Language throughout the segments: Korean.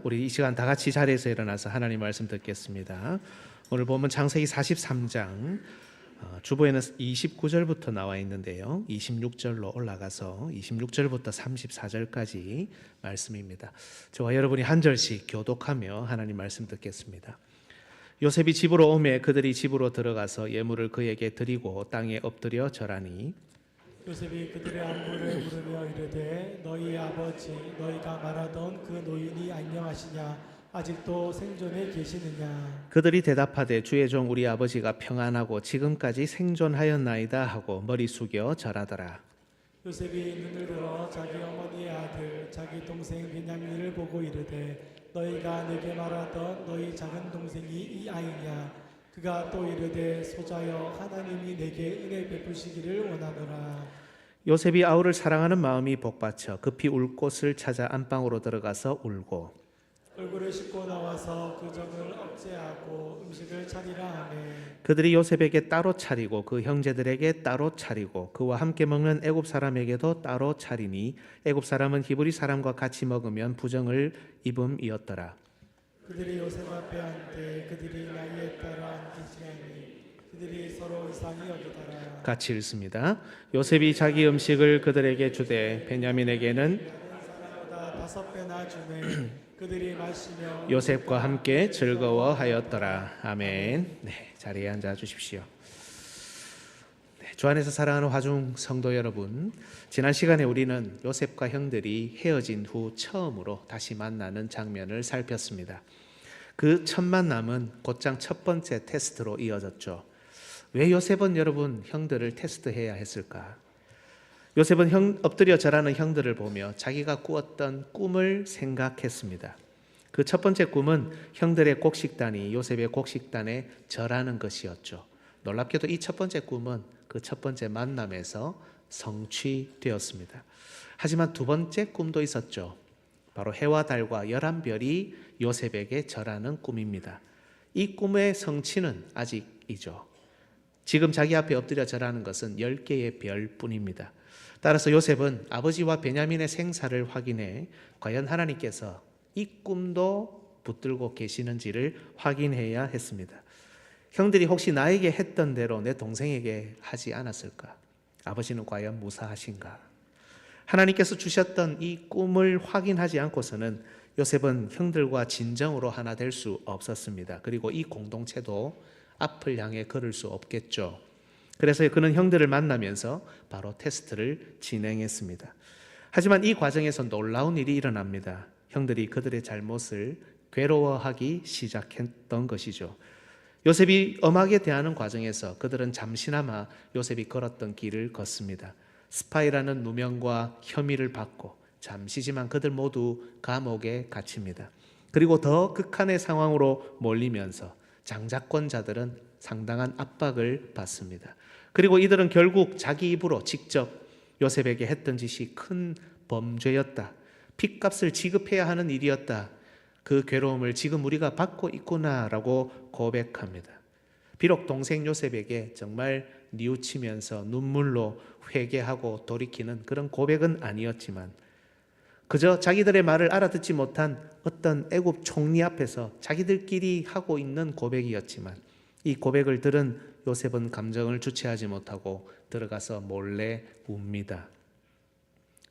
우리 이 시간 다 같이 자리에서 일어나서 하나님 말씀 듣겠습니다. 오늘 보면 창세기 43장 주보에는 29절부터 나와 있는데요, 26절로 올라가서 26절부터 34절까지 말씀입니다. 저와 여러분이 한 절씩 교독하며 하나님 말씀 듣겠습니다. 요셉이 집으로 오매 그들이 집으로 들어가서 예물을 그에게 드리고 땅에 엎드려 절하니, 요셉이 그들의 안부를 물으며 이르되 너희 아버지 너희가 말하던 그 노인이 안녕하시냐 아직도 생존해 계시느냐. 그들이 대답하되 주의 종 우리 아버지가 평안하고 지금까지 생존하였나이다 하고 머리 숙여 절하더라. 요셉이 눈을 들어 자기 어머니의 아들 자기 동생 베냐민을 보고 이르되 너희가 내게 말하던 너희 작은 동생이 이 아이냐. 그가 또 이르되 소자여 하나님이 내게 은혜 베푸시기를 원하노라. 요셉이 아우를 사랑하는 마음이 복받쳐 급히 울 곳을 찾아 안방으로 들어가서 울고 얼굴을 씻고 나와서 그 정을 억제하고 음식을 차리라 하매 그들이 요셉에게 따로 차리고 그 형제들에게 따로 차리고 그와 함께 먹는 애굽 사람에게도 따로 차리니 애굽 사람은 히브리 사람과 같이 먹으면 부정을 입음이었더라. 그들이 요셉 앞에 앉되 그들이 나이에 따라 앉으시나니 그들이 서로 이상히 여기더라. 같이 읽습니다. 요셉이 자기 음식을 그들에게 주되 베냐민에게는 사람보다 5배나 주매 그들이 마시며 요셉과 함께 즐거워하였더라. 아멘. 네, 자리에 앉아 주십시오. 네, 주 안에서 사랑하는 화중 성도 여러분, 지난 시간에 우리는 요셉과 형들이 헤어진 후 처음으로 다시 만나는 장면을 살폈습니다. 그 첫 만남은 곧장 첫 번째 테스트로 이어졌죠. 왜 요셉은 여러분 형들을 테스트해야 했을까? 요셉은 엎드려 절하는 형들을 보며 자기가 꾸었던 꿈을 생각했습니다. 그 첫 번째 꿈은 형들의 곡식단이 요셉의 곡식단에 절하는 것이었죠. 놀랍게도 이 첫 번째 꿈은 그 첫 번째 만남에서 성취되었습니다. 하지만 두 번째 꿈도 있었죠. 바로 해와 달과 11별이 요셉에게 절하는 꿈입니다. 이 꿈의 성취는 아직이죠. 지금 자기 앞에 엎드려 절하는 것은 10개의 별뿐입니다. 따라서 요셉은 아버지와 베냐민의 생사를 확인해 과연 하나님께서 이 꿈도 붙들고 계시는지를 확인해야 했습니다. 형들이 혹시 나에게 했던 대로 내 동생에게 하지 않았을까? 아버지는 과연 무사하신가? 하나님께서 주셨던 이 꿈을 확인하지 않고서는 요셉은 형들과 진정으로 하나 될 수 없었습니다. 그리고 이 공동체도 앞을 향해 걸을 수 없겠죠. 그래서 그는 형들을 만나면서 바로 테스트를 진행했습니다. 하지만 이 과정에서 놀라운 일이 일어납니다. 형들이 그들의 잘못을 괴로워하기 시작했던 것이죠. 요셉이 엄하게 대하는 과정에서 그들은 잠시나마 요셉이 걸었던 길을 걷습니다. 스파이라는 누명과 혐의를 받고 잠시지만 그들 모두 감옥에 갇힙니다. 그리고 더 극한의 상황으로 몰리면서 장자권자들은 상당한 압박을 받습니다. 그리고 이들은 결국 자기 입으로 직접 요셉에게 했던 짓이 큰 범죄였다, 핏값을 지급해야 하는 일이었다, 그 괴로움을 지금 우리가 받고 있구나라고 고백합니다. 비록 동생 요셉에게 정말 뉘우치면서 눈물로 회개하고 돌이키는 그런 고백은 아니었지만 그저 자기들의 말을 알아듣지 못한 어떤 애굽 총리 앞에서 자기들끼리 하고 있는 고백이었지만 이 고백을 들은 요셉은 감정을 주체하지 못하고 들어가서 몰래 웁니다.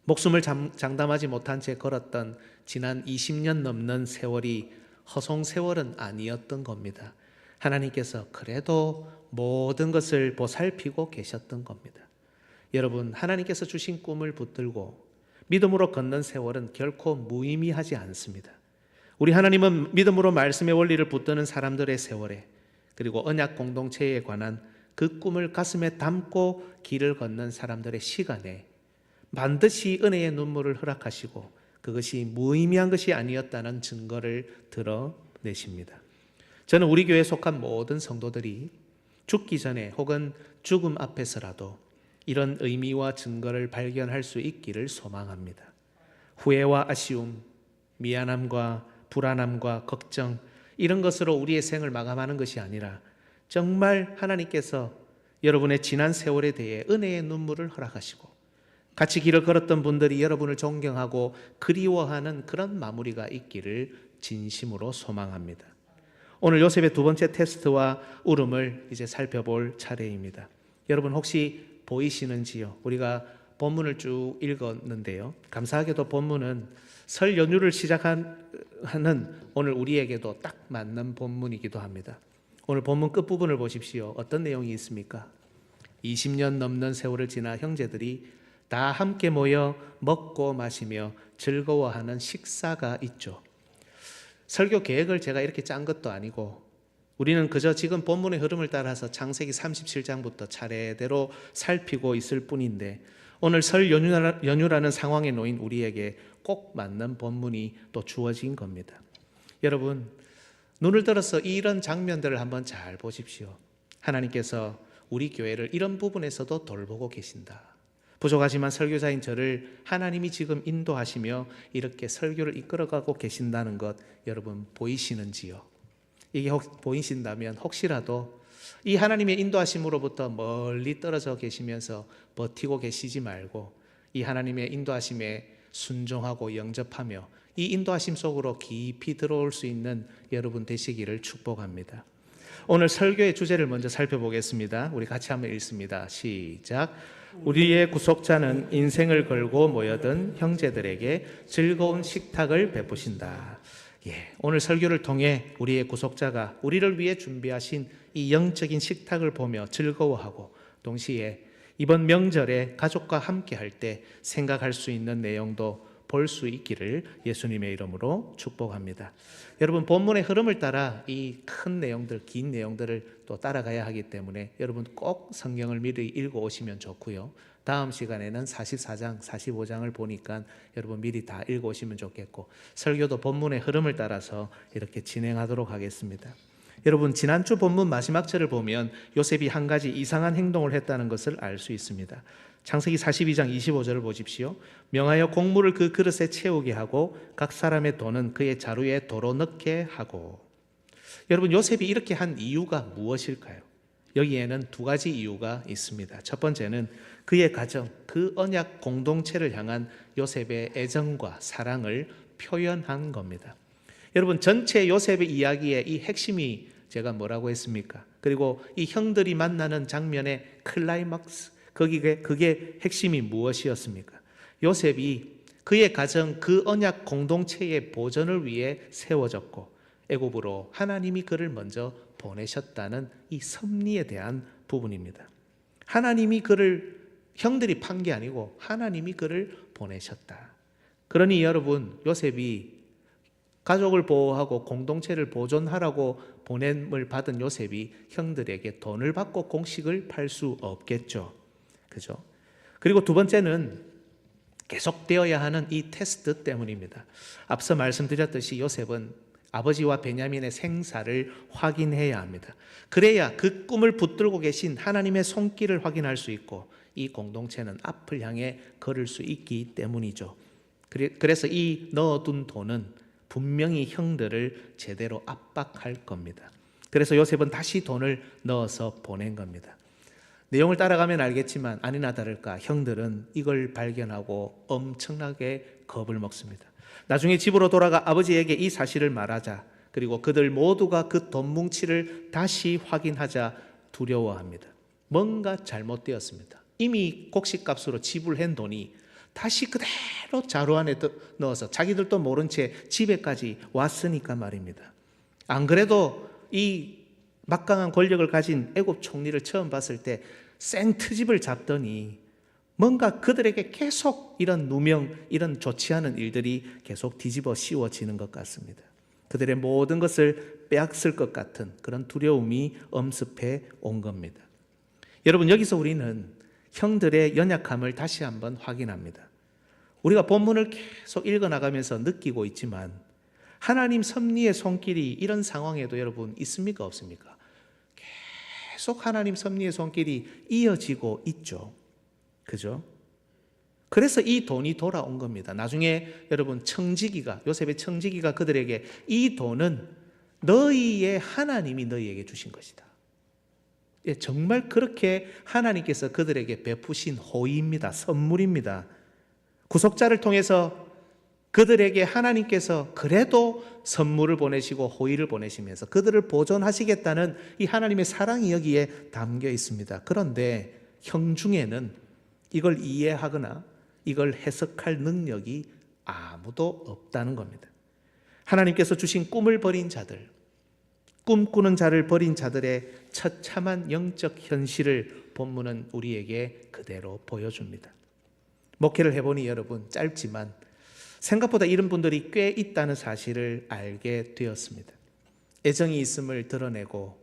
목숨을 장담하지 못한 채 걸었던 지난 20년 넘는 세월이 허송 세월은 아니었던 겁니다. 하나님께서 그래도 모든 것을 보살피고 계셨던 겁니다. 여러분, 하나님께서 주신 꿈을 붙들고 믿음으로 걷는 세월은 결코 무의미하지 않습니다. 우리 하나님은 믿음으로 말씀의 원리를 붙드는 사람들의 세월에, 그리고 언약 공동체에 관한 그 꿈을 가슴에 담고 길을 걷는 사람들의 시간에 반드시 은혜의 눈물을 허락하시고 그것이 무의미한 것이 아니었다는 증거를 드러내십니다. 저는 우리 교회에 속한 모든 성도들이 죽기 전에 혹은 죽음 앞에서라도 이런 의미와 증거를 발견할 수 있기를 소망합니다. 후회와 아쉬움, 미안함과 불안함과 걱정, 이런 것으로 우리의 생을 마감하는 것이 아니라 정말 하나님께서 여러분의 지난 세월에 대해 은혜의 눈물을 허락하시고 같이 길을 걸었던 분들이 여러분을 존경하고 그리워하는 그런 마무리가 있기를 진심으로 소망합니다. 오늘 요셉의 두 번째 테스트와 울음을 이제 살펴볼 차례입니다. 여러분 혹시 보이시는지요? 우리가 본문을 쭉 읽었는데요. 감사하게도 본문은 설 연휴를 시작하는 오늘 우리에게도 딱 맞는 본문이기도 합니다. 오늘 본문 끝부분을 보십시오. 어떤 내용이 있습니까? 20년 넘는 세월을 지나 형제들이 다 함께 모여 먹고 마시며 즐거워하는 식사가 있죠. 설교 계획을 제가 이렇게 짠 것도 아니고 우리는 그저 지금 본문의 흐름을 따라서 창세기 37장부터 차례대로 살피고 있을 뿐인데 오늘 설 연휴라는 상황에 놓인 우리에게 꼭 맞는 본문이 또 주어진 겁니다. 여러분, 눈을 들어서 이런 장면들을 한번 잘 보십시오. 하나님께서 우리 교회를 이런 부분에서도 돌보고 계신다. 부족하지만 설교자인 저를 하나님이 지금 인도하시며 이렇게 설교를 이끌어가고 계신다는 것 여러분 보이시는지요? 이게 보이신다면 혹시라도 이 하나님의 인도하심으로부터 멀리 떨어져 계시면서 버티고 계시지 말고 이 하나님의 인도하심에 순종하고 영접하며 이 인도하심 속으로 깊이 들어올 수 있는 여러분 되시기를 축복합니다. 오늘 설교의 주제를 먼저 살펴보겠습니다. 우리 같이 한번 읽습니다. 시작. 우리의 구속자는 인생을 걸고 모여든 형제들에게 즐거운 식탁을 베푸신다. 오늘 설교를 통해 우리의 구속자가 우리를 위해 준비하신 이 영적인 식탁을 보며 즐거워하고 동시에 이번 명절에 가족과 함께 할 때 생각할 수 있는 내용도 볼 수 있기를 예수님의 이름으로 축복합니다. 여러분 본문의 흐름을 따라 이 큰 내용들, 긴 내용들을 또 따라가야 하기 때문에 여러분 꼭 성경을 미리 읽어 오시면 좋고요. 다음 시간에는 44장, 45장을 보니까 여러분 미리 다 읽어 오시면 좋겠고 설교도 본문의 흐름을 따라서 이렇게 진행하도록 하겠습니다. 여러분 지난주 본문 마지막 절을 보면 요셉이 한 가지 이상한 행동을 했다는 것을 알 수 있습니다. 창세기 42장 25절을 보십시오. 명하여 곡물을 그 그릇에 채우게 하고 각 사람의 돈은 그의 자루에 도로 넣게 하고. 여러분 요셉이 이렇게 한 이유가 무엇일까요? 여기에는 두 가지 이유가 있습니다. 첫 번째는 그의 가정, 그 언약 공동체를 향한 요셉의 애정과 사랑을 표현한 겁니다. 여러분 전체 요셉의 이야기의 이 핵심이 제가 뭐라고 했습니까? 그리고 이 형들이 만나는 장면의 클라이막스, 그게 핵심이 무엇이었습니까? 요셉이 그의 가정, 그 언약 공동체의 보전을 위해 세워졌고 애굽으로 하나님이 그를 먼저 보내셨다는 이 섭리에 대한 부분입니다. 하나님이 그를 형들이 판 게 아니고 하나님이 그를 보내셨다. 그러니 여러분 요셉이 가족을 보호하고 공동체를 보존하라고 보냄을 받은 요셉이 형들에게 돈을 받고 공식을 팔 수 없겠죠. 그죠? 그리고 두 번째는 계속되어야 하는 이 테스트 때문입니다. 앞서 말씀드렸듯이 요셉은 아버지와 베냐민의 생사를 확인해야 합니다. 그래야 그 꿈을 붙들고 계신 하나님의 손길을 확인할 수 있고 이 공동체는 앞을 향해 걸을 수 있기 때문이죠. 그래서 이 넣어둔 돈은 분명히 형들을 제대로 압박할 겁니다. 그래서 요셉은 다시 돈을 넣어서 보낸 겁니다. 내용을 따라가면 알겠지만 아니나 다를까 형들은 이걸 발견하고 엄청나게 겁을 먹습니다. 나중에 집으로 돌아가 아버지에게 이 사실을 말하자, 그리고 그들 모두가 그 돈 뭉치를 다시 확인하자 두려워합니다. 뭔가 잘못되었습니다. 이미 곡식값으로 지불한 돈이 다시 그대로 자루 안에 넣어서 자기들도 모른 채 집에까지 왔으니까 말입니다. 안 그래도 이 막강한 권력을 가진 애굽 총리를 처음 봤을 때 생트집을 잡더니 뭔가 그들에게 계속 이런 누명, 이런 좋지 않은 일들이 계속 뒤집어 씌워지는 것 같습니다. 그들의 모든 것을 빼앗을 것 같은 그런 두려움이 엄습해 온 겁니다. 여러분 여기서 우리는 형들의 연약함을 다시 한번 확인합니다. 우리가 본문을 계속 읽어나가면서 느끼고 있지만 하나님 섭리의 손길이 이런 상황에도 여러분 있습니까 없습니까? 계속 하나님 섭리의 손길이 이어지고 있죠. 그죠? 그래서 이 돈이 돌아온 겁니다. 나중에 여러분 요셉의 청지기가 그들에게 이 돈은 너희의 하나님이 너희에게 주신 것이다. 정말 그렇게 하나님께서 그들에게 베푸신 호의입니다. 선물입니다. 구속자를 통해서 그들에게 하나님께서 그래도 선물을 보내시고 호의를 보내시면서 그들을 보존하시겠다는 이 하나님의 사랑이 여기에 담겨 있습니다. 그런데 형 중에는 이걸 이해하거나 이걸 해석할 능력이 아무도 없다는 겁니다. 하나님께서 주신 꿈을 버린 자들, 꿈꾸는 자를 버린 자들의 처참한 영적 현실을 본문은 우리에게 그대로 보여줍니다. 목회를 해보니 여러분, 짧지만 생각보다 이런 분들이 꽤 있다는 사실을 알게 되었습니다. 애정이 있음을 드러내고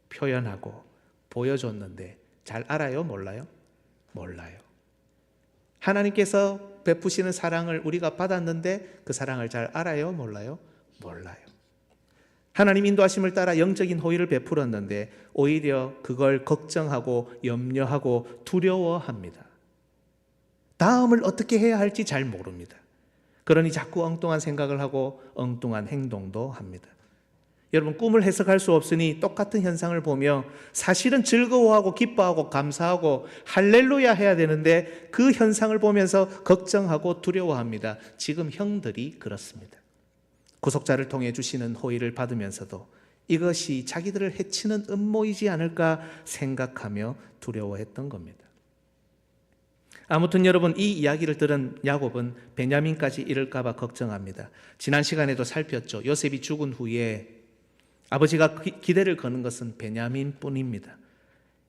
표현하고 보여줬는데 잘 알아요? 몰라요? 몰라요. 하나님께서 베푸시는 사랑을 우리가 받았는데 그 사랑을 잘 알아요? 몰라요? 몰라요. 하나님 인도하심을 따라 영적인 호의를 베풀었는데 오히려 그걸 걱정하고 염려하고 두려워합니다. 다음을 어떻게 해야 할지 잘 모릅니다. 그러니 자꾸 엉뚱한 생각을 하고 엉뚱한 행동도 합니다. 여러분, 꿈을 해석할 수 없으니 똑같은 현상을 보며 사실은 즐거워하고 기뻐하고 감사하고 할렐루야 해야 되는데 그 현상을 보면서 걱정하고 두려워합니다. 지금 형들이 그렇습니다. 구속자를 통해 주시는 호의를 받으면서도 이것이 자기들을 해치는 음모이지 않을까 생각하며 두려워했던 겁니다. 아무튼 여러분, 이 이야기를 들은 야곱은 베냐민까지 이를까 봐 걱정합니다. 지난 시간에도 살폈죠. 요셉이 죽은 후에 아버지가 기대를 거는 것은 베냐민뿐입니다.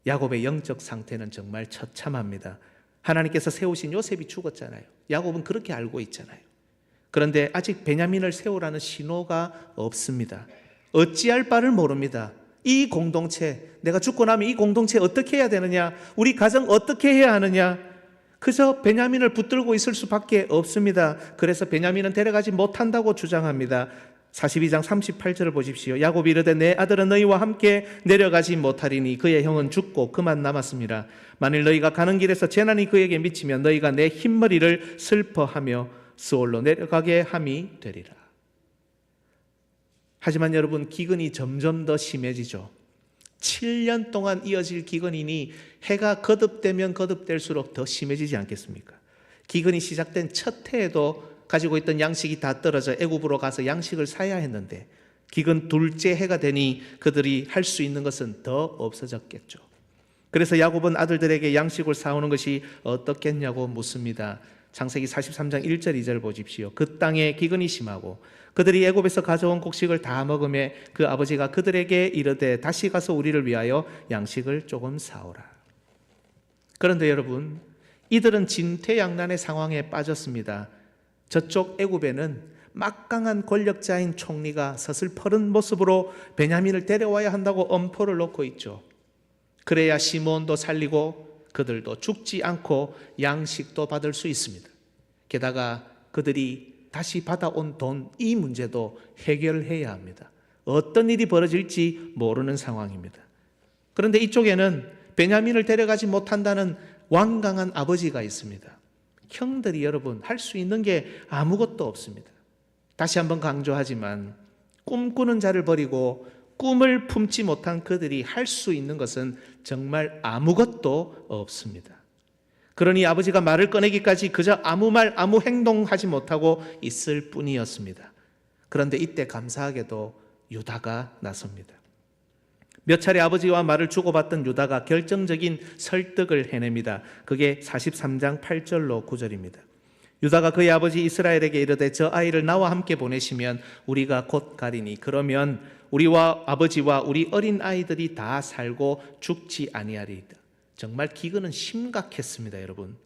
야곱의 영적 상태는 정말 처참합니다. 하나님께서 세우신 요셉이 죽었잖아요. 야곱은 그렇게 알고 있잖아요. 그런데 아직 베냐민을 세우라는 신호가 없습니다. 어찌할 바를 모릅니다. 이 공동체, 내가 죽고 나면 이 공동체 어떻게 해야 되느냐, 우리 가정 어떻게 해야 하느냐, 그저 베냐민을 붙들고 있을 수밖에 없습니다. 그래서 베냐민은 데려가지 못한다고 주장합니다. 42장 38절을 보십시오. 야곱이 이르되 내 아들은 너희와 함께 내려가지 못하리니 그의 형은 죽고 그만 남았습니다. 만일 너희가 가는 길에서 재난이 그에게 미치면 너희가 내 흰머리를 슬퍼하며 스올로 내려가게 함이 되리라. 하지만 여러분, 기근이 점점 더 심해지죠. 7년 동안 이어질 기근이니 해가 거듭되면 거듭될수록 더 심해지지 않겠습니까? 기근이 시작된 첫 해에도 가지고 있던 양식이 다 떨어져 애굽으로 가서 양식을 사야 했는데 기근 둘째 해가 되니 그들이 할 수 있는 것은 더 없어졌겠죠. 그래서 야곱은 아들들에게 양식을 사오는 것이 어떻겠냐고 묻습니다. 창세기 43장 1절 2절 보십시오. 그 땅에 기근이 심하고 그들이 애굽에서 가져온 곡식을 다 먹음에 그 아버지가 그들에게 이르되 다시 가서 우리를 위하여 양식을 조금 사오라. 그런데 여러분, 이들은 진퇴양난의 상황에 빠졌습니다. 저쪽 애굽에는 막강한 권력자인 총리가 서슬퍼른 모습으로 베냐민을 데려와야 한다고 엄포를 놓고 있죠. 그래야 시몬도 살리고 그들도 죽지 않고 양식도 받을 수 있습니다. 게다가 그들이 다시 받아온 돈, 이 문제도 해결해야 합니다. 어떤 일이 벌어질지 모르는 상황입니다. 그런데 이쪽에는 베냐민을 데려가지 못한다는 완강한 아버지가 있습니다. 형들이 여러분, 할 수 있는 게 아무것도 없습니다. 다시 한번 강조하지만 꿈꾸는 자를 버리고 꿈을 품지 못한 그들이 할 수 있는 것은 정말 아무것도 없습니다. 그러니 아버지가 말을 꺼내기까지 그저 아무 말 아무 행동하지 못하고 있을 뿐이었습니다. 그런데 이때 감사하게도 유다가 나섭니다. 몇 차례 아버지와 말을 주고받던 유다가 결정적인 설득을 해냅니다. 그게 43장 8절로 9절입니다. 유다가 그의 아버지 이스라엘에게 이르되 저 아이를 나와 함께 보내시면 우리가 곧 가리니 그러면 우리와 아버지와 우리 어린 아이들이 다 살고 죽지 아니하리이다. 정말 기근은 심각했습니다, 여러분.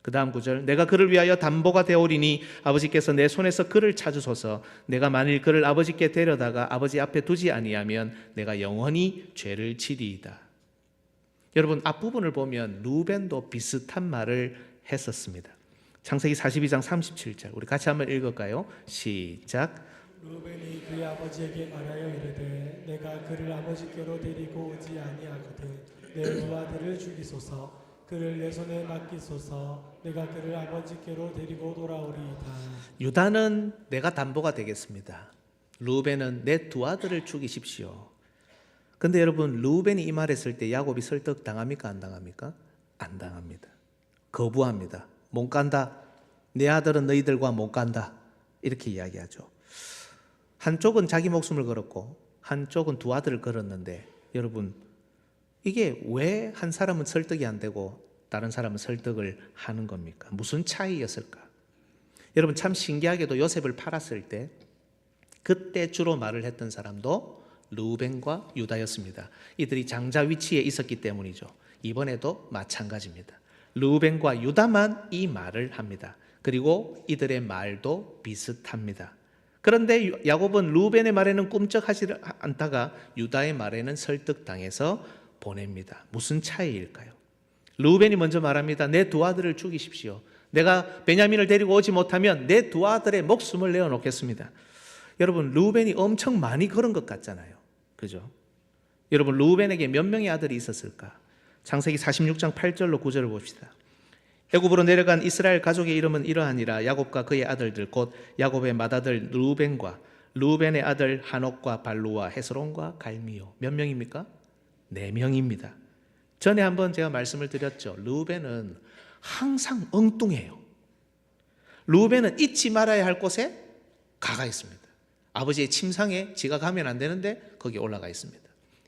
그 다음 구절, 내가 그를 위하여 담보가 되오리니 아버지께서 내 손에서 그를 찾으소서. 내가 만일 그를 아버지께 데려다가 아버지 앞에 두지 아니하면 내가 영원히 죄를 지리이다. 여러분, 앞부분을 보면 루벤도 비슷한 말을 했었습니다. 창세기 42장 37절 우리 같이 한번 읽을까요? 시작. 루벤이 그의 아버지에게 말하여 이르되 내가 그를 아버지께로 데리고 오지 아니하거든 내 두 아들을 죽이소서. 그를 내 손에 맡기소서. 내가 그를 아버지께로 데리고 돌아오리이다. 유다는 내가 담보가 되겠습니다. 루벤은 내 두 아들을 죽이십시오. 근데 여러분, 루벤이 이 말했을 때 야곱이 설득 당합니까? 안 당합니까? 안 당합니다. 거부합니다. 못 간다. 내 아들은 너희들과 못 간다. 이렇게 이야기하죠. 한쪽은 자기 목숨을 걸었고 한쪽은 두 아들을 걸었는데 여러분, 이게 왜 한 사람은 설득이 안 되고 다른 사람은 설득을 하는 겁니까? 무슨 차이였을까? 여러분, 참 신기하게도 요셉을 팔았을 때 그때 주로 말을 했던 사람도 르우벤과 유다였습니다. 이들이 장자 위치에 있었기 때문이죠. 이번에도 마찬가지입니다. 르우벤과 유다만 이 말을 합니다. 그리고 이들의 말도 비슷합니다. 그런데 야곱은 르우벤의 말에는 꿈쩍하지 않다가 유다의 말에는 설득당해서 보냅니다. 무슨 차이일까요? 르우벤이 먼저 말합니다. 내 두 아들을 죽이십시오. 내가 베냐민을 데리고 오지 못하면 내 두 아들의 목숨을 내어놓겠습니다. 여러분, 르우벤이 엄청 많이 걸은 것 같잖아요. 그죠? 여러분, 르우벤에게 몇 명의 아들이 있었을까? 창세기 46장 8절로 9절을 봅시다. 애굽으로 내려간 이스라엘 가족의 이름은 이러하니라. 야곱과 그의 아들들 곧 야곱의 맏아들 르우벤과 르우벤의 아들 하녹과 발루와 헤스론과 갈미요. 몇 명입니까? 4명입니다. 전에 한번 제가 말씀을 드렸죠. 르우벤은 항상 엉뚱해요. 르우벤은 잊지 말아야 할 곳에 가가 있습니다. 아버지의 침상에 지가 가면 안 되는데 거기 올라가 있습니다.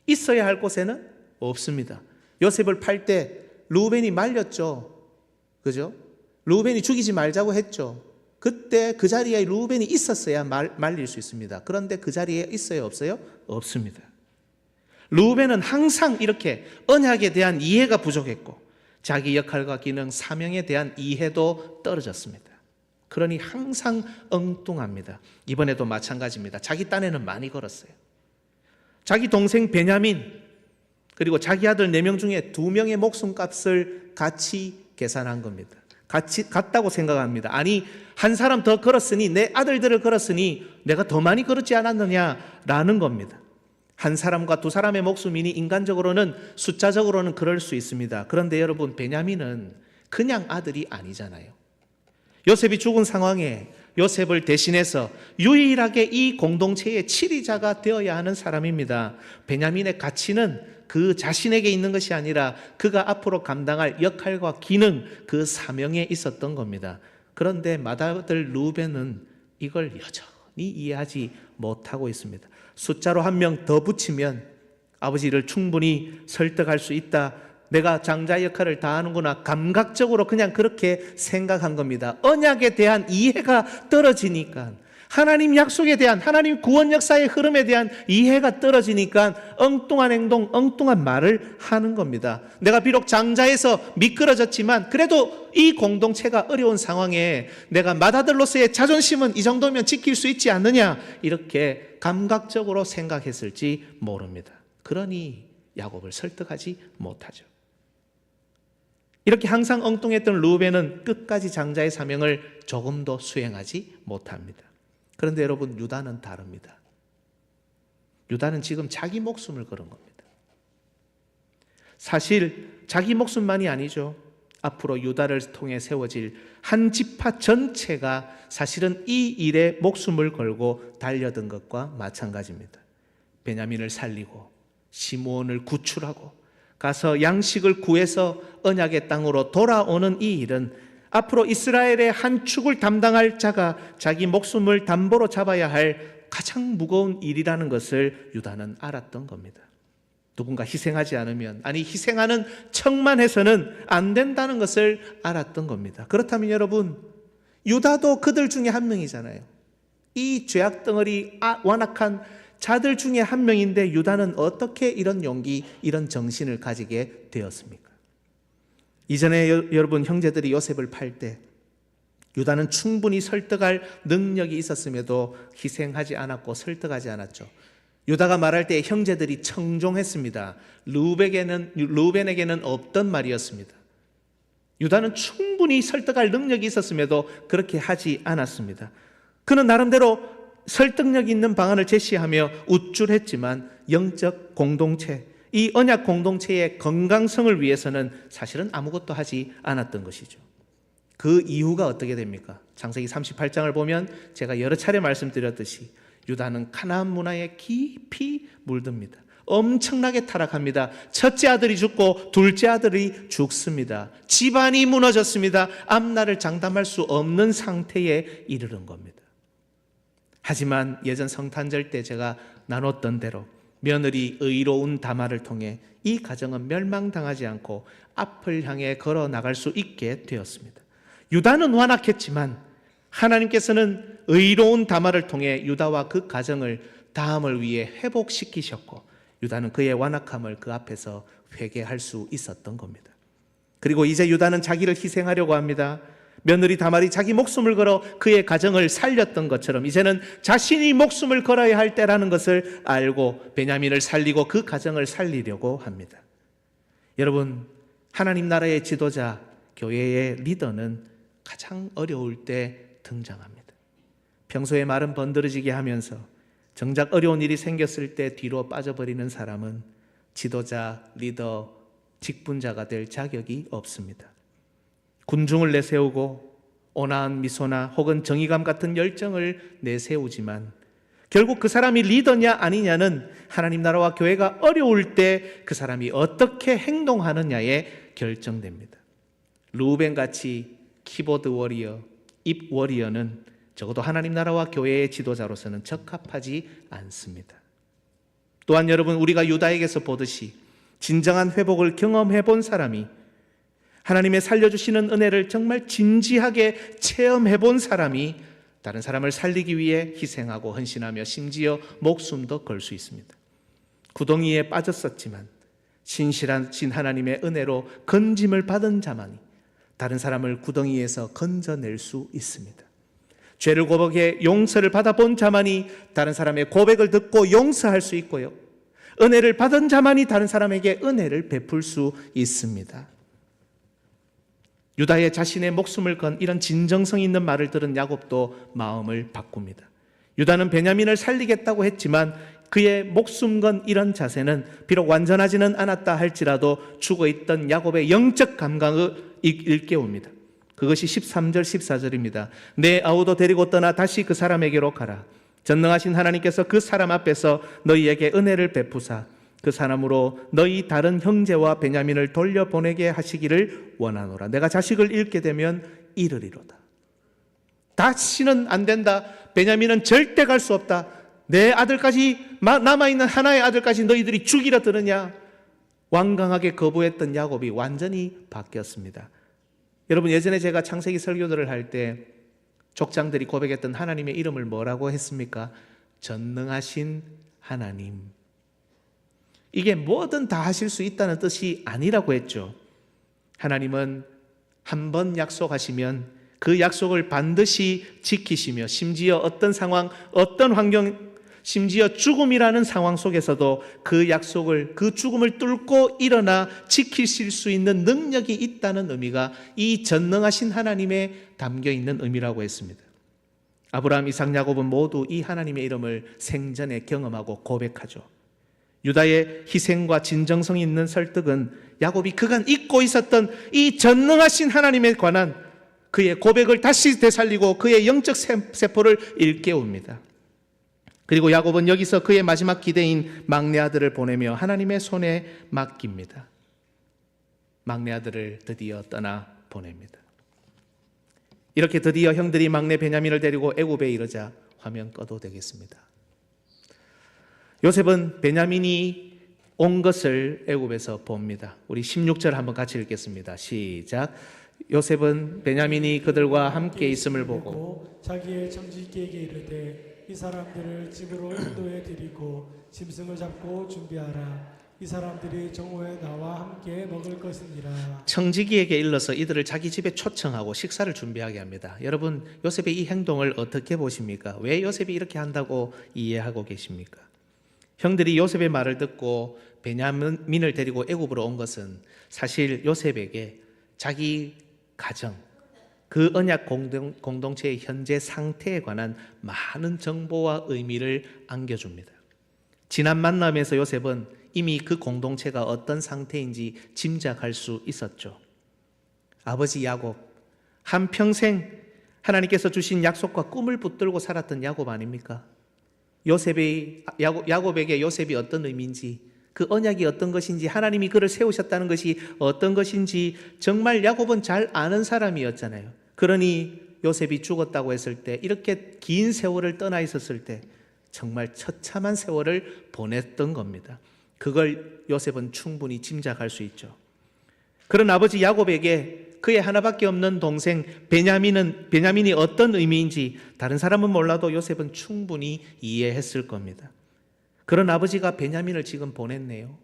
있어야 할 곳에는 없습니다. 요셉을 팔 때 르우벤이 말렸죠. 그죠? 르우벤이 죽이지 말자고 했죠. 그때 그 자리에 르우벤이 있었어야 말릴 수 있습니다. 그런데 그 자리에 있어요, 없어요? 없습니다. 르우벤은 항상 이렇게 언약에 대한 이해가 부족했고 자기 역할과 기능, 사명에 대한 이해도 떨어졌습니다. 그러니 항상 엉뚱합니다. 이번에도 마찬가지입니다. 자기 딴에는 많이 걸었어요. 자기 동생 베냐민 그리고 자기 아들 4명 중에 2명의 목숨값을 같이 계산한 겁니다. 같다고 생각합니다. 아니, 한 사람 더 걸었으니, 내 아들들을 걸었으니 내가 더 많이 걸었지 않았느냐라는 겁니다. 한 사람과 2사람의 목숨이니 인간적으로는, 숫자적으로는 그럴 수 있습니다. 그런데 여러분, 베냐민은 그냥 아들이 아니잖아요. 요셉이 죽은 상황에 요셉을 대신해서 유일하게 이 공동체의 치리자가 되어야 하는 사람입니다. 베냐민의 가치는 그 자신에게 있는 것이 아니라 그가 앞으로 감당할 역할과 기능, 그 사명에 있었던 겁니다. 그런데 맏아들 르우벤은 이걸 여전히 이해하지 못하고 있습니다. 숫자로 1명 더 붙이면 아버지를 충분히 설득할 수 있다. 내가 장자 역할을 다하는구나. 감각적으로 그냥 그렇게 생각한 겁니다. 언약에 대한 이해가 떨어지니까, 하나님 약속에 대한, 하나님 구원 역사의 흐름에 대한 이해가 떨어지니까 엉뚱한 행동, 엉뚱한 말을 하는 겁니다. 내가 비록 장자에서 미끄러졌지만 그래도 이 공동체가 어려운 상황에 내가 맏아들로서의 자존심은 이 정도면 지킬 수 있지 않느냐, 이렇게 감각적으로 생각했을지 모릅니다. 그러니 야곱을 설득하지 못하죠. 이렇게 항상 엉뚱했던 르우벤은 끝까지 장자의 사명을 조금도 수행하지 못합니다. 그런데 여러분, 유다는 다릅니다. 유다는 지금 자기 목숨을 걸은 겁니다. 사실 자기 목숨만이 아니죠. 앞으로 유다를 통해 세워질 한 지파 전체가 사실은 이 일에 목숨을 걸고 달려든 것과 마찬가지입니다. 베냐민을 살리고 시므온을 구출하고 가서 양식을 구해서 언약의 땅으로 돌아오는 이 일은 앞으로 이스라엘의 한 축을 담당할 자가 자기 목숨을 담보로 잡아야 할 가장 무거운 일이라는 것을 유다는 알았던 겁니다. 누군가 희생하지 않으면, 아니 희생하는 척만 해서는 안 된다는 것을 알았던 겁니다. 그렇다면 여러분, 유다도 그들 중에 한 명이잖아요. 이 죄악 덩어리 완악한 자들 중에 한 명인데 유다는 어떻게 이런 용기, 이런 정신을 가지게 되었습니까? 이전에 여러분, 형제들이 요셉을 팔 때 유다는 충분히 설득할 능력이 있었음에도 희생하지 않았고 설득하지 않았죠. 유다가 말할 때 형제들이 청종했습니다. 르우벤에게는 없던 말이었습니다. 유다는 충분히 설득할 능력이 있었음에도 그렇게 하지 않았습니다. 그는 나름대로 설득력 있는 방안을 제시하며 우쭐했지만 영적 공동체, 이 언약 공동체의 건강성을 위해서는 사실은 아무것도 하지 않았던 것이죠. 그 이유가 어떻게 됩니까? 창세기 38장을 보면 제가 여러 차례 말씀드렸듯이 유다는 가나안 문화에 깊이 물듭니다. 엄청나게 타락합니다. 첫째 아들이 죽고 둘째 아들이 죽습니다. 집안이 무너졌습니다. 앞날을 장담할 수 없는 상태에 이르는 겁니다. 하지만 예전 성탄절 때 제가 나눴던 대로 며느리 의로운 담화를 통해 이 가정은 멸망당하지 않고 앞을 향해 걸어 나갈 수 있게 되었습니다. 유다는 완악했지만 하나님께서는 의로운 담화를 통해 유다와 그 가정을 다음을 위해 회복시키셨고 유다는 그의 완악함을 그 앞에서 회개할 수 있었던 겁니다. 그리고 이제 유다는 자기를 희생하려고 합니다. 며느리 다말이 자기 목숨을 걸어 그의 가정을 살렸던 것처럼 이제는 자신이 목숨을 걸어야 할 때라는 것을 알고 베냐민을 살리고 그 가정을 살리려고 합니다. 여러분, 하나님 나라의 지도자, 교회의 리더는 가장 어려울 때 등장합니다. 평소에 말은 번드러지게 하면서 정작 어려운 일이 생겼을 때 뒤로 빠져버리는 사람은 지도자, 리더, 직분자가 될 자격이 없습니다. 군중을 내세우고 온화한 미소나 혹은 정의감 같은 열정을 내세우지만 결국 그 사람이 리더냐 아니냐는 하나님 나라와 교회가 어려울 때 그 사람이 어떻게 행동하느냐에 결정됩니다. 루벤같이 키보드 워리어, 입 워리어는 적어도 하나님 나라와 교회의 지도자로서는 적합하지 않습니다. 또한 여러분, 우리가 유다에게서 보듯이 진정한 회복을 경험해 본 사람이 하나님의 살려주시는 은혜를 정말 진지하게 체험해 본 사람이 다른 사람을 살리기 위해 희생하고 헌신하며 심지어 목숨도 걸 수 있습니다. 구덩이에 빠졌었지만 신실하신 하나님의 은혜로 건짐을 받은 자만이 다른 사람을 구덩이에서 건져낼 수 있습니다. 죄를 고백해 용서를 받아본 자만이 다른 사람의 고백을 듣고 용서할 수 있고요, 은혜를 받은 자만이 다른 사람에게 은혜를 베풀 수 있습니다. 유다의 자신의 목숨을 건 이런 진정성 있는 말을 들은 야곱도 마음을 바꿉니다. 유다는 베냐민을 살리겠다고 했지만 그의 목숨 건 이런 자세는 비록 완전하지는 않았다 할지라도 죽어있던 야곱의 영적 감각을 일깨웁니다. 그것이 13절 14절입니다. 내 아우도 데리고 떠나 다시 그 사람에게로 가라. 전능하신 하나님께서 그 사람 앞에서 너희에게 은혜를 베푸사 그 사람으로 너희 다른 형제와 베냐민을 돌려보내게 하시기를 원하노라. 내가 자식을 잃게 되면 잃으리로다. 다시는 안 된다. 베냐민은 절대 갈 수 없다. 내 아들까지, 남아있는 하나의 아들까지 너희들이 죽이려 드느냐. 완강하게 거부했던 야곱이 완전히 바뀌었습니다. 여러분, 예전에 제가 창세기 설교들을 할 때 족장들이 고백했던 하나님의 이름을 뭐라고 했습니까? 전능하신 하나님. 이게 뭐든 다 하실 수 있다는 뜻이 아니라고 했죠. 하나님은 한 번 약속하시면 그 약속을 반드시 지키시며 심지어 어떤 상황, 어떤 환경, 심지어 죽음이라는 상황 속에서도 그 약속을, 그 죽음을 뚫고 일어나 지키실 수 있는 능력이 있다는 의미가 이 전능하신 하나님에 담겨 있는 의미라고 했습니다. 아브라함, 이삭, 야곱은 모두 이 하나님의 이름을 생전에 경험하고 고백하죠. 유다의 희생과 진정성 있는 설득은 야곱이 그간 잊고 있었던 이 전능하신 하나님에 관한 그의 고백을 다시 되살리고 그의 영적 세포를 일깨웁니다. 그리고 야곱은 여기서 그의 마지막 기대인 막내 아들을 보내며 하나님의 손에 맡깁니다. 막내 아들을 드디어 떠나 보냅니다. 이렇게 드디어 형들이 막내 베냐민을 데리고 애굽에 이르자 화면 꺼도 되겠습니다. 요셉은 베냐민이 온 것을 애굽에서 봅니다. 우리 16절 한번 같이 읽겠습니다. 시작. 요셉은 베냐민이 그들과 함께 있음을 보고 자기의 청지기에게 이르되 이 사람들을 집으로 인도해 드리고 짐승을 잡고 준비하라. 이 사람들이 정오에 나와 함께 먹을 것이니라. 청지기에게 일러서 이들을 자기 집에 초청하고 식사를 준비하게 합니다. 여러분, 요셉의 이 행동을 어떻게 보십니까? 왜 요셉이 이렇게 한다고 이해하고 계십니까? 형들이 요셉의 말을 듣고 베냐민을 데리고 애굽으로 온 것은 사실 요셉에게 자기 가정, 그 언약 공동체의 현재 상태에 관한 많은 정보와 의미를 안겨줍니다. 지난 만남에서 요셉은 이미 그 공동체가 어떤 상태인지 짐작할 수 있었죠. 아버지 야곱, 한평생 하나님께서 주신 약속과 꿈을 붙들고 살았던 야곱 아닙니까? 야곱에게 요셉이 어떤 의미인지, 그 언약이 어떤 것인지, 하나님이 그를 세우셨다는 것이 어떤 것인지 정말 야곱은 잘 아는 사람이었잖아요. 그러니 요셉이 죽었다고 했을 때, 이렇게 긴 세월을 떠나 있었을 때 정말 처참한 세월을 보냈던 겁니다. 그걸 요셉은 충분히 짐작할 수 있죠. 그런 아버지 야곱에게 그의 하나밖에 없는 동생 베냐민이 어떤 의미인지 다른 사람은 몰라도 요셉은 충분히 이해했을 겁니다. 그런 아버지가 베냐민을 지금 보냈네요.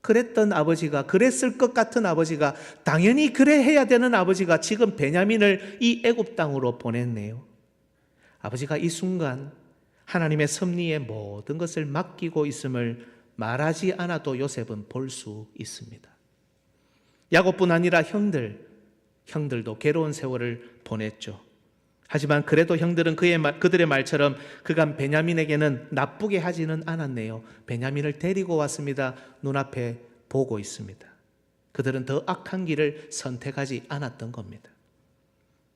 그랬던 아버지가, 그랬을 것 같은 아버지가, 당연히 그래 해야 되는 아버지가 지금 베냐민을 이 애굽 땅으로 보냈네요. 아버지가 이 순간 하나님의 섭리의 모든 것을 맡기고 있음을 말하지 않아도 요셉은 볼 수 있습니다. 야곱뿐 아니라 형들도 괴로운 세월을 보냈죠. 하지만 그래도 형들은 그들의 말처럼 그간 베냐민에게는 나쁘게 하지는 않았네요. 베냐민을 데리고 왔습니다. 눈앞에 보고 있습니다. 그들은 더 악한 길을 선택하지 않았던 겁니다.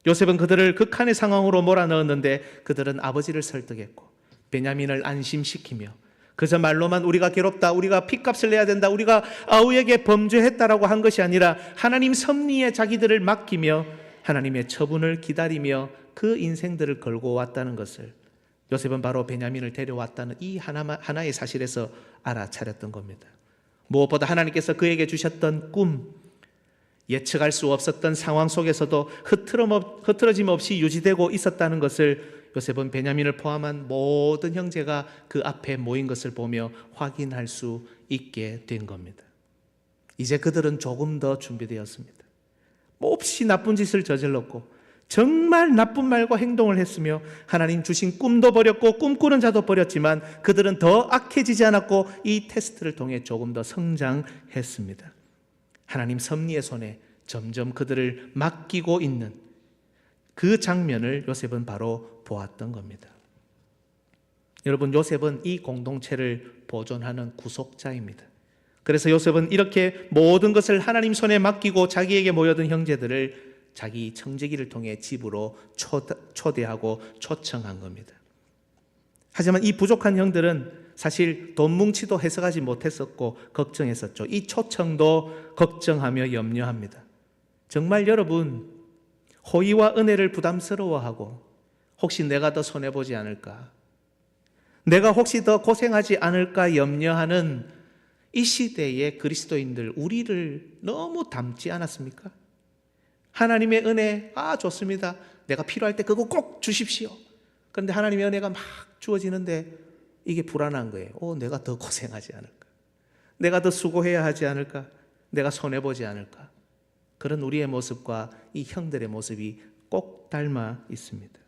요셉은 그들을 극한의 상황으로 몰아넣었는데 그들은 아버지를 설득했고 베냐민을 안심시키며 그저 말로만 우리가 괴롭다, 우리가 핏값을 내야 된다, 우리가 아우에게 범죄했다라고 한 것이 아니라 하나님 섭리에 자기들을 맡기며 하나님의 처분을 기다리며 그 인생들을 걸고 왔다는 것을 요셉은 바로 베냐민을 데려왔다는 이 하나의 사실에서 알아차렸던 겁니다. 무엇보다 하나님께서 그에게 주셨던 꿈, 예측할 수 없었던 상황 속에서도 흐트러짐 없이 유지되고 있었다는 것을 요셉은 베냐민을 포함한 모든 형제가 그 앞에 모인 것을 보며 확인할 수 있게 된 겁니다. 이제 그들은 조금 더 준비되었습니다. 몹시 나쁜 짓을 저질렀고 정말 나쁜 말과 행동을 했으며 하나님 주신 꿈도 버렸고 꿈꾸는 자도 버렸지만 그들은 더 악해지지 않았고 이 테스트를 통해 조금 더 성장했습니다. 하나님 섭리의 손에 점점 그들을 맡기고 있는 그 장면을 요셉은 바로 보았던 겁니다. 여러분, 요셉은 이 공동체를 보존하는 구속자입니다. 그래서 요셉은 이렇게 모든 것을 하나님 손에 맡기고 자기에게 모여든 형제들을 자기 청지기를 통해 집으로 초대하고 초청한 겁니다. 하지만 이 부족한 형들은 사실 돈 뭉치도 해석하지 못했었고 걱정했었죠. 이 초청도 걱정하며 염려합니다. 정말 여러분, 호의와 은혜를 부담스러워하고 혹시 내가 더 손해보지 않을까, 내가 혹시 더 고생하지 않을까 염려하는 이 시대의 그리스도인들, 우리를 너무 닮지 않았습니까? 하나님의 은혜, 좋습니다. 내가 필요할 때 그거 꼭 주십시오. 그런데 하나님의 은혜가 막 주어지는데 이게 불안한 거예요. 내가 더 고생하지 않을까? 내가 더 수고해야 하지 않을까? 내가 손해보지 않을까? 그런 우리의 모습과 이 형들의 모습이 꼭 닮아 있습니다.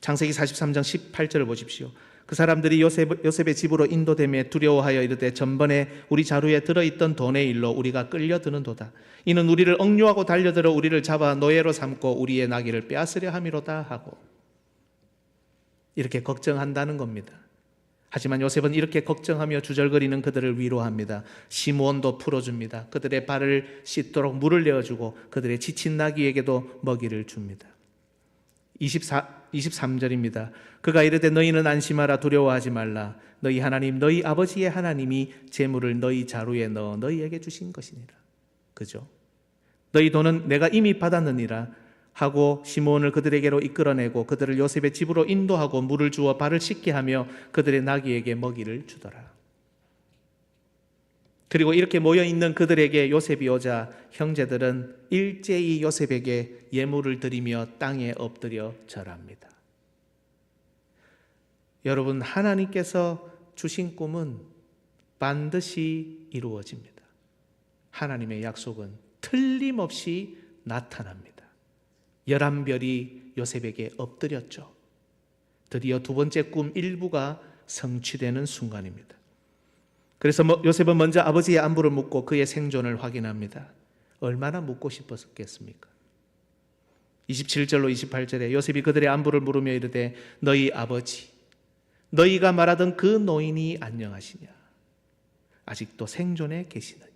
창세기 43장 18절을 보십시오. 그 사람들이 요셉의 집으로 인도됨에 두려워하여 이르되 전번에 우리 자루에 들어있던 돈의 일로 우리가 끌려드는도다. 이는 우리를 억류하고 달려들어 우리를 잡아 노예로 삼고 우리의 나귀를 빼앗으려 함이로다 하고 이렇게 걱정한다는 겁니다. 하지만 요셉은 이렇게 걱정하며 주절거리는 그들을 위로합니다. 시므온도 풀어줍니다. 그들의 발을 씻도록 물을 내어주고 그들의 지친 나귀에게도 먹이를 줍니다. 23절입니다. 그가 이르되 너희는 안심하라, 두려워하지 말라. 너희 하나님, 너희 아버지의 하나님이 재물을 너희 자루에 넣어 너희에게 주신 것이니라. 그죠? 너희 돈은 내가 이미 받았느니라 하고 시므온을 그들에게로 이끌어내고 그들을 요셉의 집으로 인도하고 물을 주어 발을 씻게 하며 그들의 나귀에게 먹이를 주더라. 그리고 이렇게 모여있는 그들에게 요셉이 오자 형제들은 일제히 요셉에게 예물을 드리며 땅에 엎드려 절합니다. 여러분, 하나님께서 주신 꿈은 반드시 이루어집니다. 하나님의 약속은 틀림없이 나타납니다. 11별이 요셉에게 엎드렸죠. 드디어 두 번째 꿈 일부가 성취되는 순간입니다. 그래서 요셉은 먼저 아버지의 안부를 묻고 그의 생존을 확인합니다. 얼마나 묻고 싶었겠습니까? 27절로 28절에 요셉이 그들의 안부를 물으며 이르되 너희 아버지, 너희가 말하던 그 노인이 안녕하시냐? 아직도 생존해 계시느냐?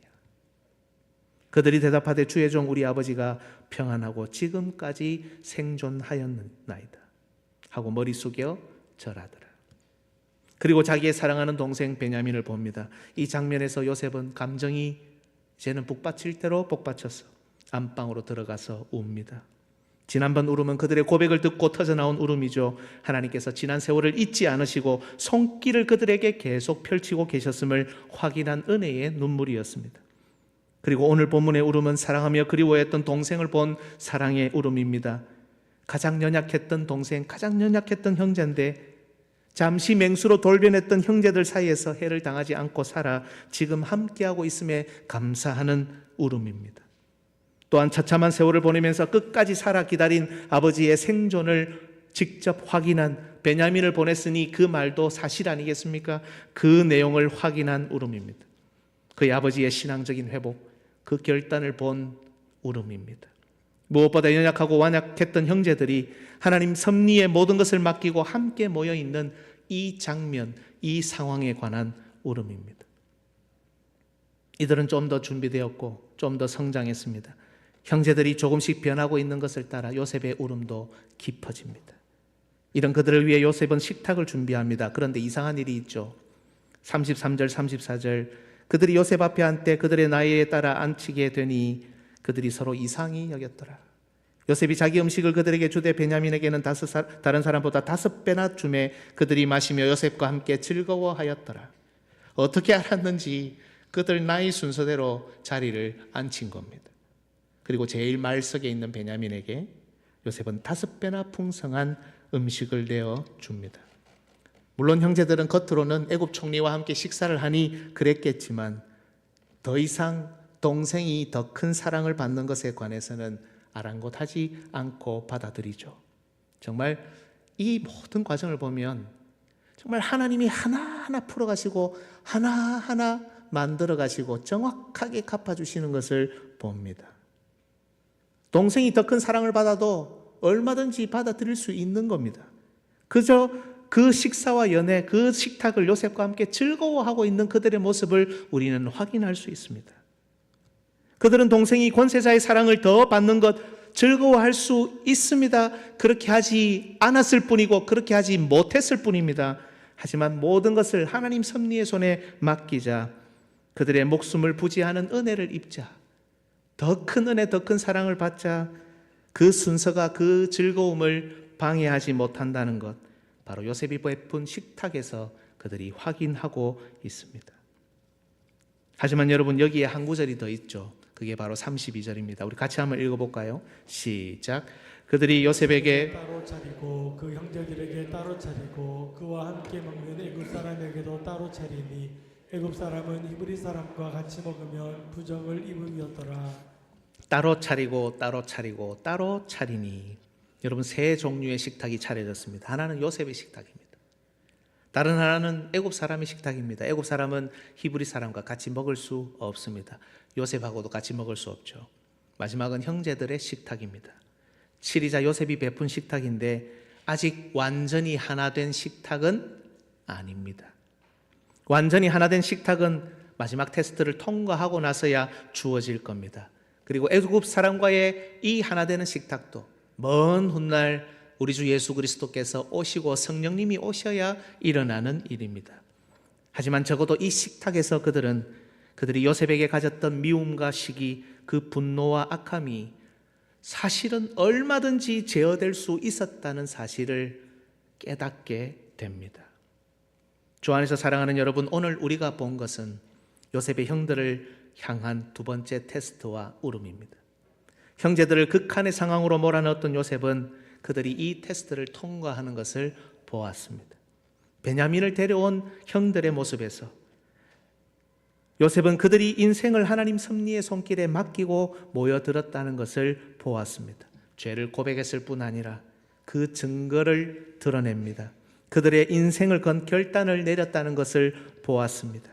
그들이 대답하되 주의 종 우리 아버지가 평안하고 지금까지 생존하였나이다 하고 머리 숙여 절하더라. 그리고 자기의 사랑하는 동생 베냐민을 봅니다. 이 장면에서 요셉은 감정이 이제는 북받칠 대로 북받쳐서 안방으로 들어가서 웁니다. 지난번 울음은 그들의 고백을 듣고 터져나온 울음이죠. 하나님께서 지난 세월을 잊지 않으시고 손길을 그들에게 계속 펼치고 계셨음을 확인한 은혜의 눈물이었습니다. 그리고 오늘 본문의 울음은 사랑하며 그리워했던 동생을 본 사랑의 울음입니다. 가장 연약했던 동생, 가장 연약했던 형제인데 잠시 맹수로 돌변했던 형제들 사이에서 해를 당하지 않고 살아 지금 함께하고 있음에 감사하는 울음입니다. 또한 처참한 세월을 보내면서 끝까지 살아 기다린 아버지의 생존을 직접 확인한, 베냐민을 보냈으니 그 말도 사실 아니겠습니까? 그 내용을 확인한 울음입니다. 그의 아버지의 신앙적인 회복, 그 결단을 본 울음입니다. 무엇보다 연약하고 완약했던 형제들이 하나님 섭리의 모든 것을 맡기고 함께 모여있는 이 장면, 이 상황에 관한 울음입니다. 이들은 좀 더 준비되었고 좀 더 성장했습니다. 형제들이 조금씩 변하고 있는 것을 따라 요셉의 울음도 깊어집니다. 이런 그들을 위해 요셉은 식탁을 준비합니다. 그런데 이상한 일이 있죠. 33절 34절 그들이 요셉 앞에 앉되 그들의 나이에 따라 앉히게 되니 그들이 서로 이상히 여겼더라. 요셉이 자기 음식을 그들에게 주되 베냐민에게는 다른 사람보다 5배나 주매 그들이 마시며 요셉과 함께 즐거워하였더라. 어떻게 알았는지 그들 나이 순서대로 자리를 앉힌 겁니다. 그리고 제일 말석에 있는 베냐민에게 요셉은 5배나 풍성한 음식을 내어 줍니다. 물론 형제들은 겉으로는 애굽 총리와 함께 식사를 하니 그랬겠지만 더 이상 동생이 더 큰 사랑을 받는 것에 관해서는 아랑곳하지 않고 받아들이죠. 정말 이 모든 과정을 보면 정말 하나님이 하나하나 풀어가시고 하나하나 만들어가시고 정확하게 갚아주시는 것을 봅니다. 동생이 더 큰 사랑을 받아도 얼마든지 받아들일 수 있는 겁니다. 그저 그 식사와 연애, 그 식탁을 요셉과 함께 즐거워하고 있는 그들의 모습을 우리는 확인할 수 있습니다. 그들은 동생이 권세자의 사랑을 더 받는 것 즐거워할 수 있습니다. 그렇게 하지 않았을 뿐이고 그렇게 하지 못했을 뿐입니다. 하지만 모든 것을 하나님 섭리의 손에 맡기자 그들의 목숨을 부지하는 은혜를 입자 더 큰 은혜, 더 큰 사랑을 받자 그 순서가 그 즐거움을 방해하지 못한다는 것 바로 요셉이 베푼 식탁에서 그들이 확인하고 있습니다. 하지만 여러분 여기에 한 구절이 더 있죠. 그게 바로 32절입니다. 우리 같이 한번 읽어볼까요? 시작. 그들이 요셉에게 따로 차리고 그 형제들에게 따로 차리고 그와 함께 먹는 애굽 사람에게도 따로 차리니 애굽 사람은 히브리 사람과 같이 먹으면 부정을 입음이었더라. 따로 차리고 따로 차리고 따로 차리니 여러분 세 종류의 식탁이 차려졌습니다. 하나는 요셉의 식탁입니다. 다른 하나는 애굽 사람의 식탁입니다. 애굽 사람은 히브리 사람과 같이 먹을 수 없습니다. 요셉하고도 같이 먹을 수 없죠. 마지막은 형제들의 식탁입니다. 7이자 요셉이 베푼 식탁인데 아직 완전히 하나 된 식탁은 아닙니다. 완전히 하나 된 식탁은 마지막 테스트를 통과하고 나서야 주어질 겁니다. 그리고 애굽 사람과의 이 하나 되는 식탁도 먼 훗날 우리 주 예수 그리스도께서 오시고 성령님이 오셔야 일어나는 일입니다. 하지만 적어도 이 식탁에서 그들이 요셉에게 가졌던 미움과 시기, 그 분노와 악함이 사실은 얼마든지 제어될 수 있었다는 사실을 깨닫게 됩니다. 주 안에서 사랑하는 여러분, 오늘 우리가 본 것은 요셉의 형들을 향한 두 번째 테스트와 울음입니다. 형제들을 극한의 상황으로 몰아넣었던 요셉은 그들이 이 테스트를 통과하는 것을 보았습니다. 베냐민을 데려온 형들의 모습에서 요셉은 그들이 인생을 하나님 섭리의 손길에 맡기고 모여들었다는 것을 보았습니다. 죄를 고백했을 뿐 아니라 그 증거를 드러냅니다. 그들의 인생을 건 결단을 내렸다는 것을 보았습니다.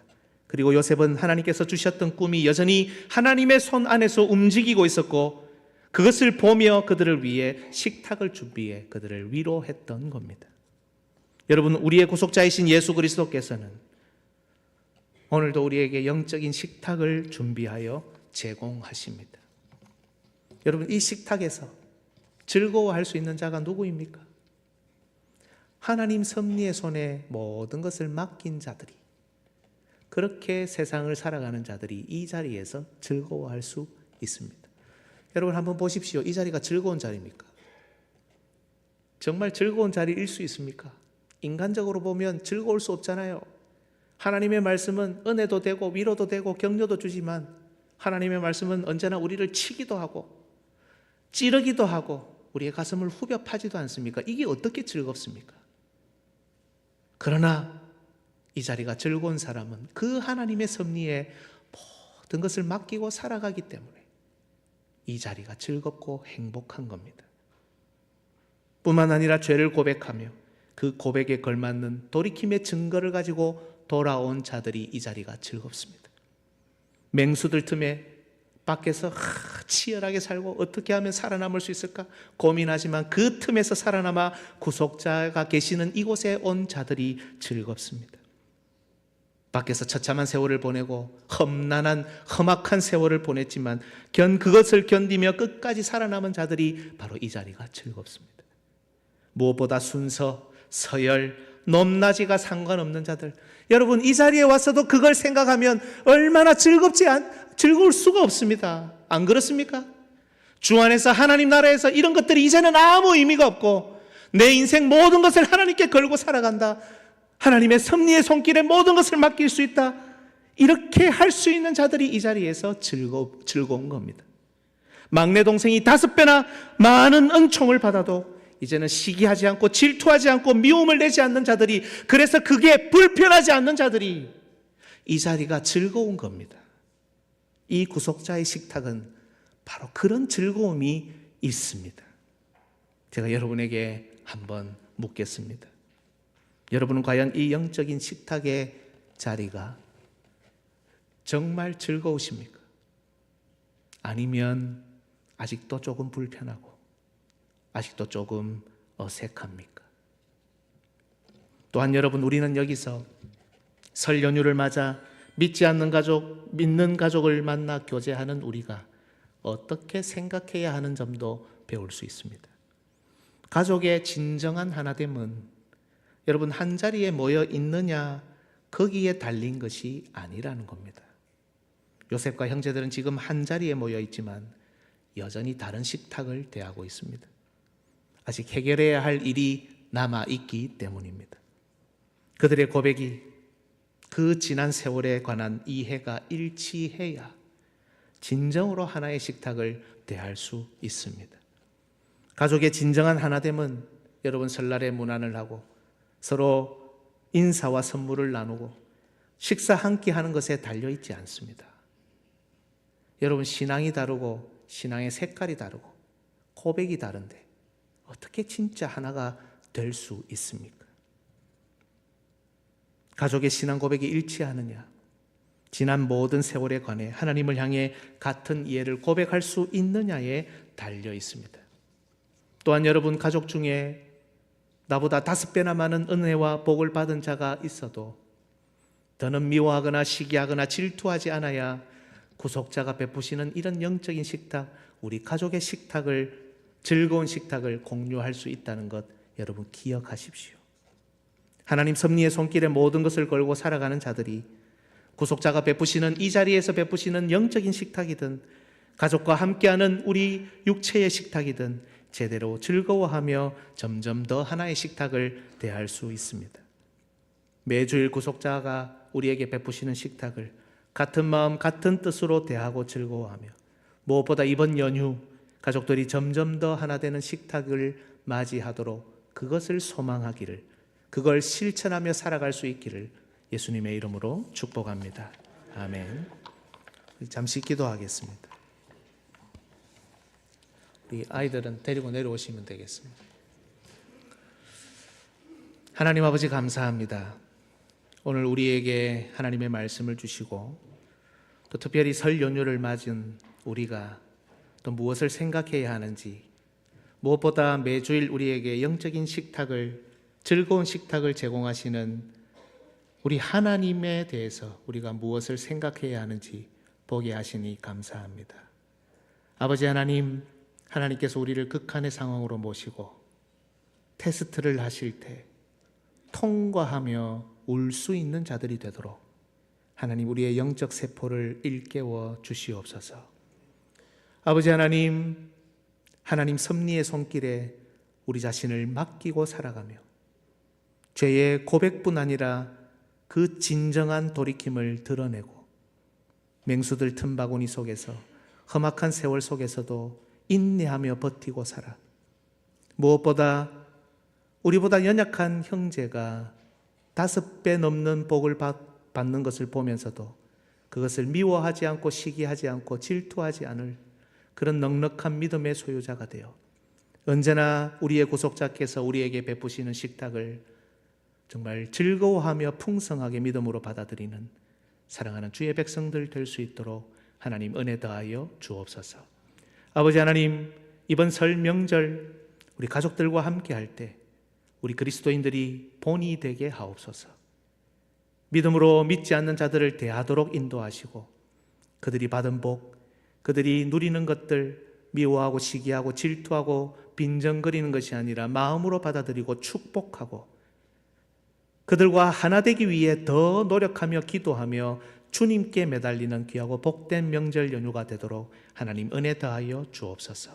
그리고 요셉은 하나님께서 주셨던 꿈이 여전히 하나님의 손 안에서 움직이고 있었고 그것을 보며 그들을 위해 식탁을 준비해 그들을 위로했던 겁니다. 여러분, 우리의 구속자이신 예수 그리스도께서는 오늘도 우리에게 영적인 식탁을 준비하여 제공하십니다. 여러분, 이 식탁에서 즐거워할 수 있는 자가 누구입니까? 하나님 섭리의 손에 모든 것을 맡긴 자들이, 그렇게 세상을 살아가는 자들이 이 자리에서 즐거워할 수 있습니다. 여러분 한번 보십시오. 이 자리가 즐거운 자리입니까? 정말 즐거운 자리일 수 있습니까? 인간적으로 보면 즐거울 수 없잖아요. 하나님의 말씀은 은혜도 되고 위로도 되고 격려도 주지만 하나님의 말씀은 언제나 우리를 치기도 하고 찌르기도 하고 우리의 가슴을 후벼 파지도 않습니까? 이게 어떻게 즐겁습니까? 그러나 이 자리가 즐거운 사람은 그 하나님의 섭리에 모든 것을 맡기고 살아가기 때문에 이 자리가 즐겁고 행복한 겁니다. 뿐만 아니라 죄를 고백하며 그 고백에 걸맞는 돌이킴의 증거를 가지고 돌아온 자들이 이 자리가 즐겁습니다. 맹수들 틈에 밖에서 치열하게 살고 어떻게 하면 살아남을 수 있을까 고민하지만 그 틈에서 살아남아 구속자가 계시는 이곳에 온 자들이 즐겁습니다. 밖에서 처참한 세월을 보내고 험난한 험악한 세월을 보냈지만 그것을 견디며 끝까지 살아남은 자들이 바로 이 자리가 즐겁습니다. 무엇보다 순서, 서열, 높낮이가 상관없는 자들, 여러분 이 자리에 와서도 그걸 생각하면 얼마나 즐거울 수가 없습니다. 안 그렇습니까? 주 안에서 하나님 나라에서 이런 것들이 이제는 아무 의미가 없고 내 인생 모든 것을 하나님께 걸고 살아간다, 하나님의 섭리의 손길에 모든 것을 맡길 수 있다, 이렇게 할 수 있는 자들이 이 자리에서 즐거운 겁니다. 막내 동생이 5배나 많은 은총을 받아도 이제는 시기하지 않고 질투하지 않고 미움을 내지 않는 자들이, 그래서 그게 불편하지 않는 자들이 이 자리가 즐거운 겁니다. 이 구속자의 식탁은 바로 그런 즐거움이 있습니다. 제가 여러분에게 한번 묻겠습니다. 여러분은 과연 이 영적인 식탁의 자리가 정말 즐거우십니까? 아니면 아직도 조금 불편하고 아직도 조금 어색합니까? 또한 여러분, 우리는 여기서 설 연휴를 맞아 믿지 않는 가족, 믿는 가족을 만나 교제하는 우리가 어떻게 생각해야 하는 점도 배울 수 있습니다. 가족의 진정한 하나됨은 여러분 한자리에 모여 있느냐 거기에 달린 것이 아니라는 겁니다. 요셉과 형제들은 지금 한자리에 모여 있지만 여전히 다른 식탁을 대하고 있습니다. 아직 해결해야 할 일이 남아있기 때문입니다. 그들의 고백이 그 지난 세월에 관한 이해가 일치해야 진정으로 하나의 식탁을 대할 수 있습니다. 가족의 진정한 하나됨은 여러분 설날에 문안을 하고 서로 인사와 선물을 나누고 식사 한 끼 하는 것에 달려있지 않습니다. 여러분 신앙이 다르고 신앙의 색깔이 다르고 고백이 다른데 어떻게 진짜 하나가 될 수 있습니까? 가족의 신앙 고백이 일치하느냐, 지난 모든 세월에 관해 하나님을 향해 같은 이해를 고백할 수 있느냐에 달려 있습니다. 또한 여러분 가족 중에 나보다 5배나 많은 은혜와 복을 받은 자가 있어도 더는 미워하거나 시기하거나 질투하지 않아야 구속자가 베푸시는 이런 영적인 식탁, 우리 가족의 식탁을, 즐거운 식탁을 공유할 수 있다는 것 여러분 기억하십시오. 하나님 섭리의 손길에 모든 것을 걸고 살아가는 자들이 구속자가 베푸시는 이 자리에서 베푸시는 영적인 식탁이든 가족과 함께하는 우리 육체의 식탁이든 제대로 즐거워하며 점점 더 하나의 식탁을 대할 수 있습니다. 매주일 구속자가 우리에게 베푸시는 식탁을 같은 마음 같은 뜻으로 대하고 즐거워하며 무엇보다 이번 연휴 가족들이 점점 더 하나 되는 식탁을 맞이하도록 그것을 소망하기를, 그걸 실천하며 살아갈 수 있기를 예수님의 이름으로 축복합니다. 아멘. 잠시 기도하겠습니다. 우리 아이들은 데리고 내려오시면 되겠습니다. 하나님 아버지 감사합니다. 오늘 우리에게 하나님의 말씀을 주시고 또 특별히 설 연휴를 맞은 우리가 또 무엇을 생각해야 하는지, 무엇보다 매주일 우리에게 영적인 식탁을, 즐거운 식탁을 제공하시는 우리 하나님에 대해서 우리가 무엇을 생각해야 하는지 보게 하시니 감사합니다. 아버지 하나님, 하나님께서 우리를 극한의 상황으로 모시고 테스트를 하실 때 통과하며 울 수 있는 자들이 되도록 하나님 우리의 영적 세포를 일깨워 주시옵소서. 아버지 하나님, 하나님 섭리의 손길에 우리 자신을 맡기고 살아가며 죄의 고백뿐 아니라 그 진정한 돌이킴을 드러내고 맹수들 틈바구니 속에서 험악한 세월 속에서도 인내하며 버티고 살아 무엇보다 우리보다 연약한 형제가 5배 넘는 복을 받는 것을 보면서도 그것을 미워하지 않고 시기하지 않고 질투하지 않을 그런 넉넉한 믿음의 소유자가 되어 언제나 우리의 구속자께서 우리에게 베푸시는 식탁을 정말 즐거워하며 풍성하게 믿음으로 받아들이는 사랑하는 주의 백성들 될 수 있도록 하나님 은혜 더하여 주옵소서. 아버지 하나님, 이번 설 명절 우리 가족들과 함께 할 때 우리 그리스도인들이 본이 되게 하옵소서. 믿음으로 믿지 않는 자들을 대하도록 인도하시고 그들이 받은 복, 그들이 누리는 것들 미워하고 시기하고 질투하고 빈정거리는 것이 아니라 마음으로 받아들이고 축복하고 그들과 하나 되기 위해 더 노력하며 기도하며 주님께 매달리는 귀하고 복된 명절 연휴가 되도록 하나님 은혜 더하여 주옵소서.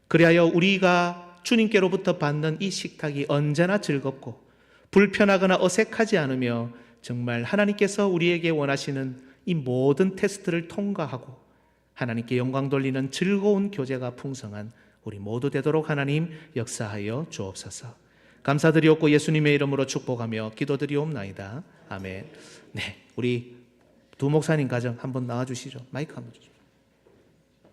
그리하여 우리가 주님께로부터 받는 이 식탁이 언제나 즐겁고 불편하거나 어색하지 않으며 정말 하나님께서 우리에게 원하시는 이 모든 테스트를 통과하고 하나님께 영광 돌리는 즐거운 교제가 풍성한 우리 모두 되도록 하나님 역사하여 주옵소서. 감사드리옵고 예수님의 이름으로 축복하며 기도드리옵나이다. 아멘. 네, 우리 두 목사님 가정 한번 나와주시죠. 마이크 한번 주시죠.